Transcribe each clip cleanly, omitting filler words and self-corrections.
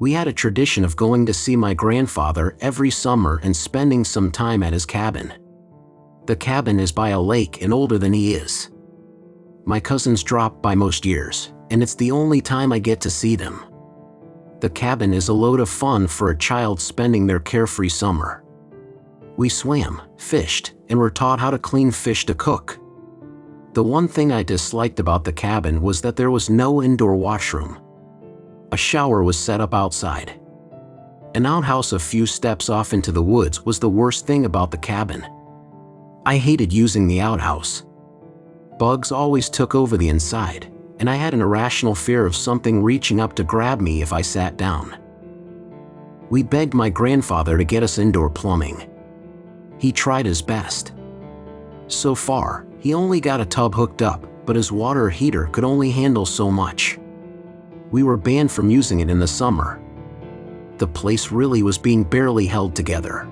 We had a tradition of going to see my grandfather every summer and spending some time at his cabin. The cabin is by a lake and older than he is. My cousins drop by most years, and it's the only time I get to see them. The cabin is a load of fun for a child spending their carefree summer. We swam, fished, and were taught how to clean fish to cook. The one thing I disliked about the cabin was that there was no indoor washroom. A shower was set up outside. An outhouse a few steps off into the woods was the worst thing about the cabin. I hated using the outhouse. Bugs always took over the inside, and I had an irrational fear of something reaching up to grab me if I sat down. We begged my grandfather to get us indoor plumbing. He tried his best. So far, he only got a tub hooked up, but his water heater could only handle so much. We were banned from using it in the summer. The place really was being barely held together.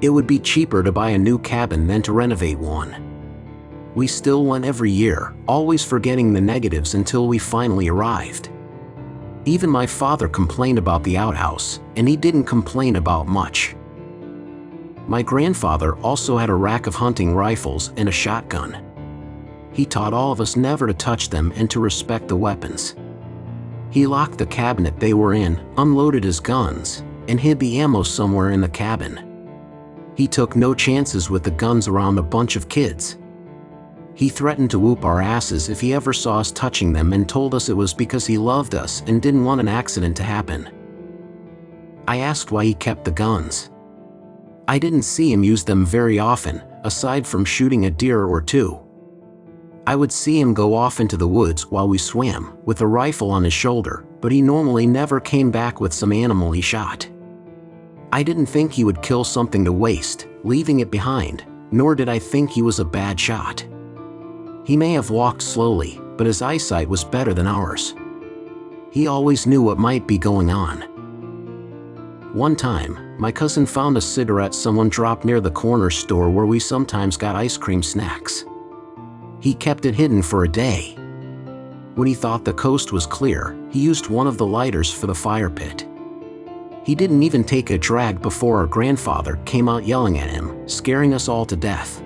It would be cheaper to buy a new cabin than to renovate one. We still went every year, always forgetting the negatives until we finally arrived. Even my father complained about the outhouse, and he didn't complain about much. My grandfather also had a rack of hunting rifles and a shotgun. He taught all of us never to touch them and to respect the weapons. He locked the cabinet they were in, unloaded his guns, and hid the ammo somewhere in the cabin. He took no chances with the guns around a bunch of kids. He threatened to whoop our asses if he ever saw us touching them and told us it was because he loved us and didn't want an accident to happen. I asked why he kept the guns. I didn't see him use them very often, aside from shooting a deer or two. I would see him go off into the woods while we swam, with a rifle on his shoulder, but he normally never came back with some animal he shot. I didn't think he would kill something to waste, leaving it behind, nor did I think he was a bad shot. He may have walked slowly, but his eyesight was better than ours. He always knew what might be going on. One time, my cousin found a cigarette someone dropped near the corner store where we sometimes got ice cream snacks. He kept it hidden for a day. When he thought the coast was clear, he used one of the lighters for the fire pit. He didn't even take a drag before our grandfather came out yelling at him, scaring us all to death.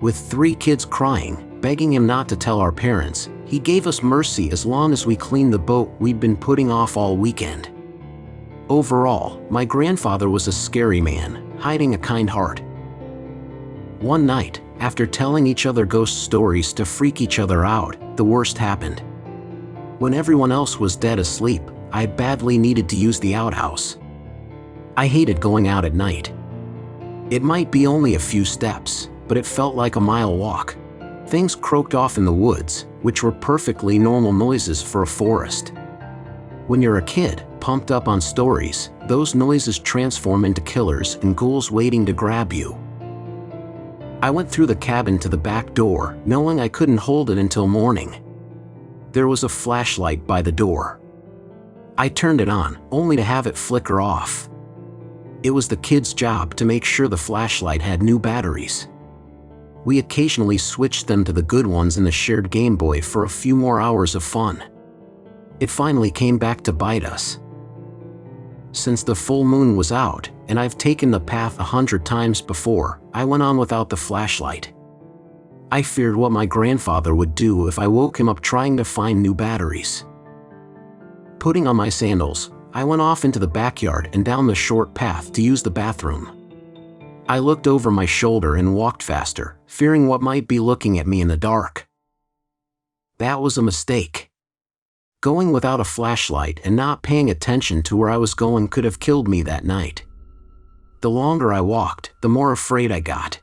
With 3 kids crying, begging him not to tell our parents, he gave us mercy as long as we cleaned the boat we'd been putting off all weekend. Overall, my grandfather was a scary man, hiding a kind heart. One night, after telling each other ghost stories to freak each other out, the worst happened. When everyone else was dead asleep, I badly needed to use the outhouse. I hated going out at night. It might be only a few steps, but it felt like a mile walk. Things croaked off in the woods, which were perfectly normal noises for a forest. When you're a kid, pumped up on stories, those noises transform into killers and ghouls waiting to grab you. I went through the cabin to the back door, knowing I couldn't hold it until morning. There was a flashlight by the door. I turned it on, only to have it flicker off. It was the kids' job to make sure the flashlight had new batteries. We occasionally switched them to the good ones in the shared Game Boy for a few more hours of fun. It finally came back to bite us. Since the full moon was out, and I've taken the path 100 times before, I went on without the flashlight. I feared what my grandfather would do if I woke him up trying to find new batteries. Putting on my sandals, I went off into the backyard and down the short path to use the bathroom. I looked over my shoulder and walked faster, fearing what might be looking at me in the dark. That was a mistake. Going without a flashlight and not paying attention to where I was going could have killed me that night. The longer I walked, the more afraid I got.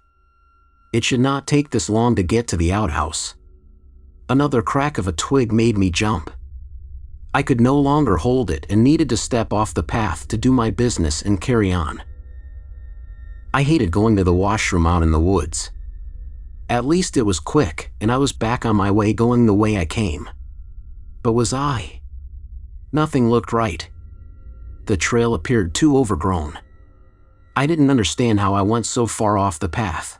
It should not take this long to get to the outhouse. Another crack of a twig made me jump. I could no longer hold it and needed to step off the path to do my business and carry on. I hated going to the washroom out in the woods. At least it was quick, and I was back on my way going the way I came. But was I? Nothing looked right. The trail appeared too overgrown. I didn't understand how I went so far off the path.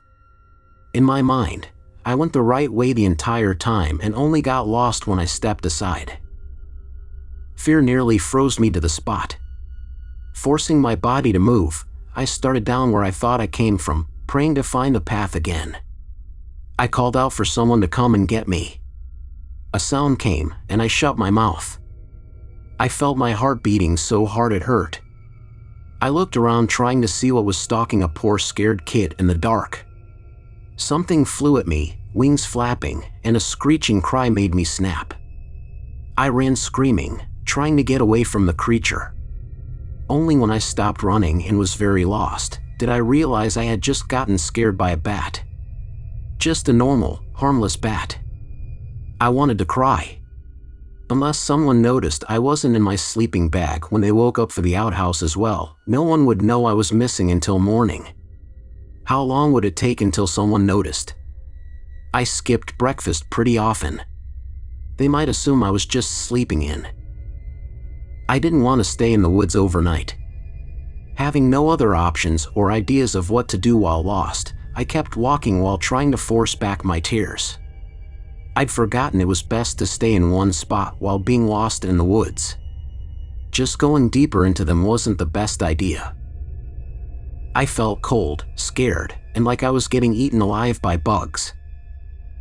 In my mind, I went the right way the entire time and only got lost when I stepped aside. Fear nearly froze me to the spot. Forcing my body to move, I started down where I thought I came from, praying to find the path again. I called out for someone to come and get me. A sound came, and I shut my mouth. I felt my heart beating so hard it hurt. I looked around trying to see what was stalking a poor scared kid in the dark. Something flew at me, wings flapping, and a screeching cry made me snap. I ran screaming, trying to get away from the creature. Only when I stopped running and was very lost, did I realize I had just gotten scared by a bat. Just a normal, harmless bat. I wanted to cry. Unless someone noticed I wasn't in my sleeping bag when they woke up for the outhouse as well, no one would know I was missing until morning. How long would it take until someone noticed? I skipped breakfast pretty often. They might assume I was just sleeping in. I didn't want to stay in the woods overnight. Having no other options or ideas of what to do while lost, I kept walking while trying to force back my tears. I'd forgotten it was best to stay in one spot while being lost in the woods. Just going deeper into them wasn't the best idea. I felt cold, scared, and like I was getting eaten alive by bugs.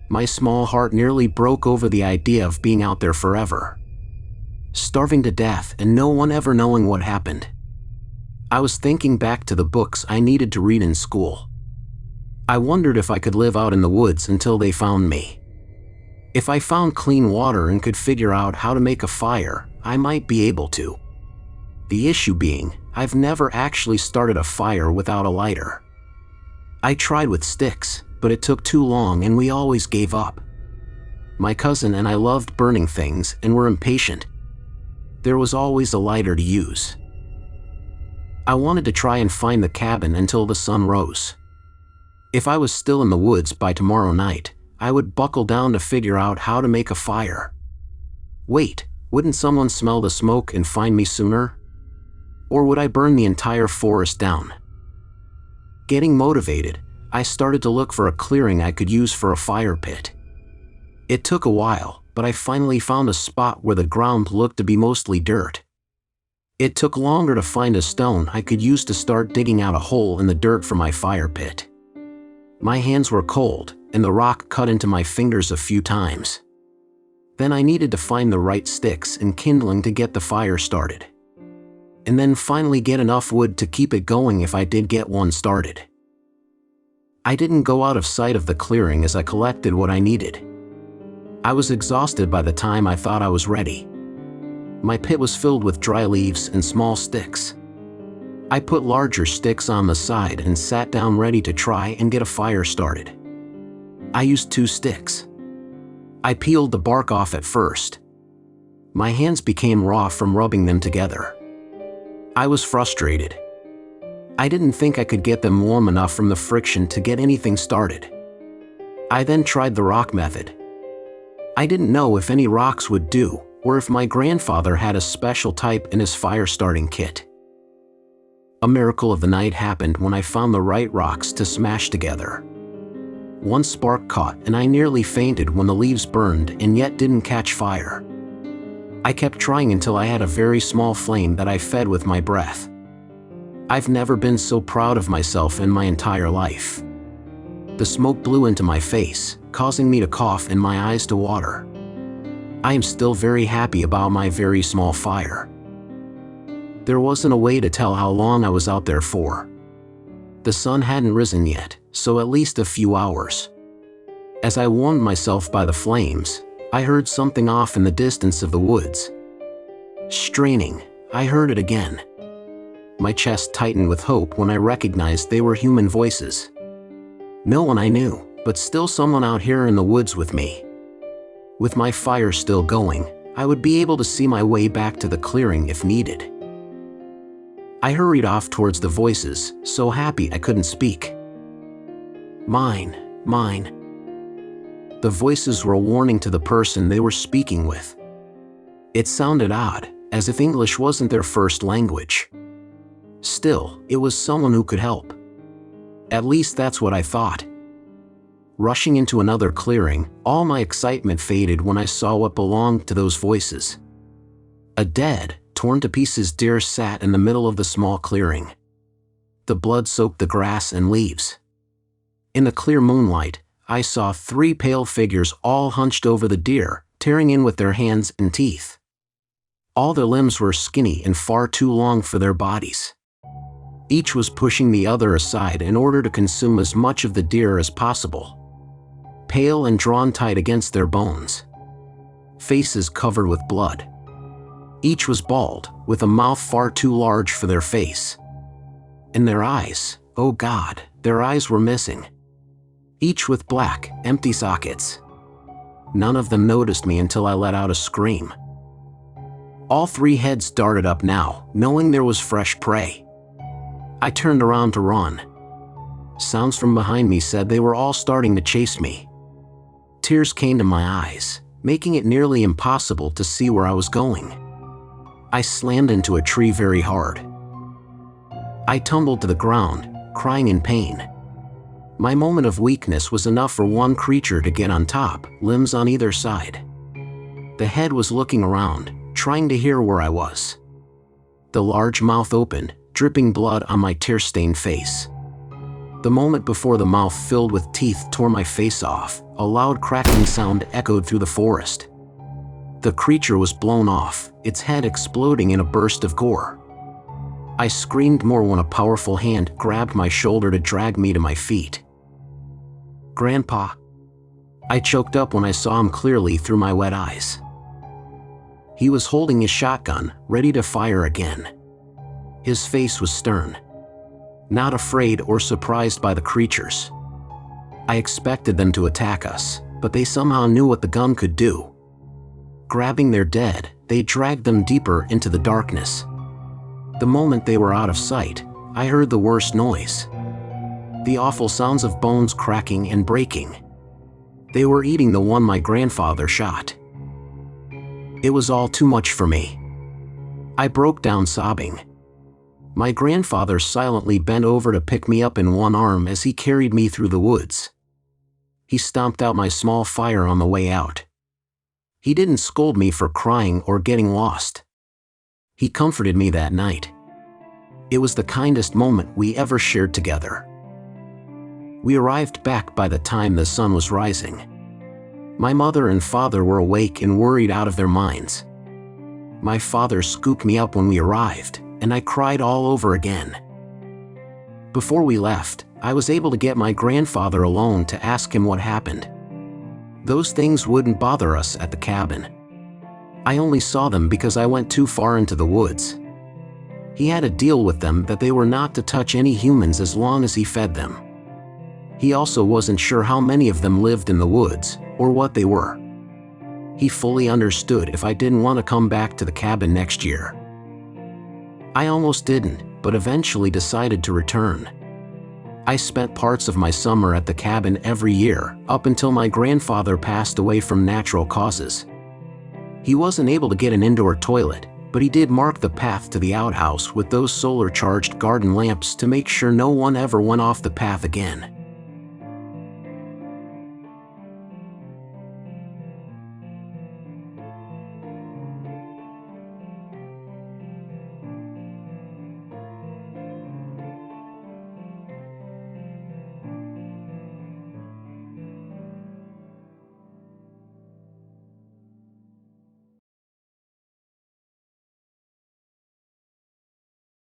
My small heart nearly broke over the idea of being out there forever. Starving to death and no one ever knowing what happened. I was thinking back to the books I needed to read in school. I wondered if I could live out in the woods until they found me. If I found clean water and could figure out how to make a fire, I might be able to. The issue being, I've never actually started a fire without a lighter. I tried with sticks, but it took too long and we always gave up. My cousin and I loved burning things and were impatient. There was always a lighter to use. I wanted to try and find the cabin until the sun rose. If I was still in the woods by tomorrow night, I would buckle down to figure out how to make a fire. Wait, wouldn't someone smell the smoke and find me sooner? Or would I burn the entire forest down? Getting motivated, I started to look for a clearing I could use for a fire pit. It took a while, but I finally found a spot where the ground looked to be mostly dirt. It took longer to find a stone I could use to start digging out a hole in the dirt for my fire pit. My hands were cold, and the rock cut into my fingers a few times. Then I needed to find the right sticks and kindling to get the fire started. And then finally get enough wood to keep it going if I did get one started. I didn't go out of sight of the clearing as I collected what I needed. I was exhausted by the time I thought I was ready. My pit was filled with dry leaves and small sticks. I put larger sticks on the side and sat down ready to try and get a fire started. I used 2 sticks. I peeled the bark off at first. My hands became raw from rubbing them together. I was frustrated. I didn't think I could get them warm enough from the friction to get anything started. I then tried the rock method. I didn't know if any rocks would do, or if my grandfather had a special type in his fire starting kit. A miracle of the night happened when I found the right rocks to smash together. One spark caught and I nearly fainted when the leaves burned and yet didn't catch fire. I kept trying until I had a very small flame that I fed with my breath. I've never been so proud of myself in my entire life. The smoke blew into my face, causing me to cough and my eyes to water. I am still very happy about my very small fire. There wasn't a way to tell how long I was out there for. The sun hadn't risen yet, so at least a few hours. As I warmed myself by the flames, I heard something off in the distance of the woods. Straining, I heard it again. My chest tightened with hope when I recognized they were human voices. No one I knew, but still someone out here in the woods with me. With my fire still going, I would be able to see my way back to the clearing if needed. I hurried off towards the voices, so happy I couldn't speak. Mine, mine. The voices were a warning to the person they were speaking with. It sounded odd, as if English wasn't their first language. Still, it was someone who could help. At least that's what I thought. Rushing into another clearing, all my excitement faded when I saw what belonged to those voices. A dead, torn-to-pieces deer sat in the middle of the small clearing. The blood soaked the grass and leaves. In the clear moonlight, I saw 3 pale figures all hunched over the deer, tearing in with their hands and teeth. All their limbs were skinny and far too long for their bodies. Each was pushing the other aside in order to consume as much of the deer as possible. Pale and drawn tight against their bones. Faces covered with blood. Each was bald, with a mouth far too large for their face. And their eyes, oh God, their eyes were missing. Each with black, empty sockets. None of them noticed me until I let out a scream. All 3 heads darted up now, knowing there was fresh prey. I turned around to run. Sounds from behind me said they were all starting to chase me. Tears came to my eyes, making it nearly impossible to see where I was going. I slammed into a tree very hard. I tumbled to the ground, crying in pain. My moment of weakness was enough for one creature to get on top, limbs on either side. The head was looking around, trying to hear where I was. The large mouth opened, dripping blood on my tear-stained face. The moment before the mouth filled with teeth tore my face off, a loud crackling sound echoed through the forest. The creature was blown off, its head exploding in a burst of gore. I screamed more when a powerful hand grabbed my shoulder to drag me to my feet. "Grandpa." I choked up when I saw him clearly through my wet eyes. He was holding his shotgun, ready to fire again. His face was stern. Not afraid or surprised by the creatures. I expected them to attack us, but they somehow knew what the gun could do. Grabbing their dead, they dragged them deeper into the darkness. The moment they were out of sight, I heard the worst noise. The awful sounds of bones cracking and breaking. They were eating the one my grandfather shot. It was all too much for me. I broke down sobbing. My grandfather silently bent over to pick me up in one arm as he carried me through the woods. He stomped out my small fire on the way out. He didn't scold me for crying or getting lost. He comforted me that night. It was the kindest moment we ever shared together. We arrived back by the time the sun was rising. My mother and father were awake and worried out of their minds. My father scooped me up when we arrived, and I cried all over again. Before we left, I was able to get my grandfather alone to ask him what happened. Those things wouldn't bother us at the cabin. I only saw them because I went too far into the woods. He had a deal with them that they were not to touch any humans as long as he fed them. He also wasn't sure how many of them lived in the woods, or what they were. He fully understood if I didn't want to come back to the cabin next year. I almost didn't, but eventually decided to return. I spent parts of my summer at the cabin every year, up until my grandfather passed away from natural causes. He wasn't able to get an indoor toilet, but he did mark the path to the outhouse with those solar-charged garden lamps to make sure no one ever went off the path again.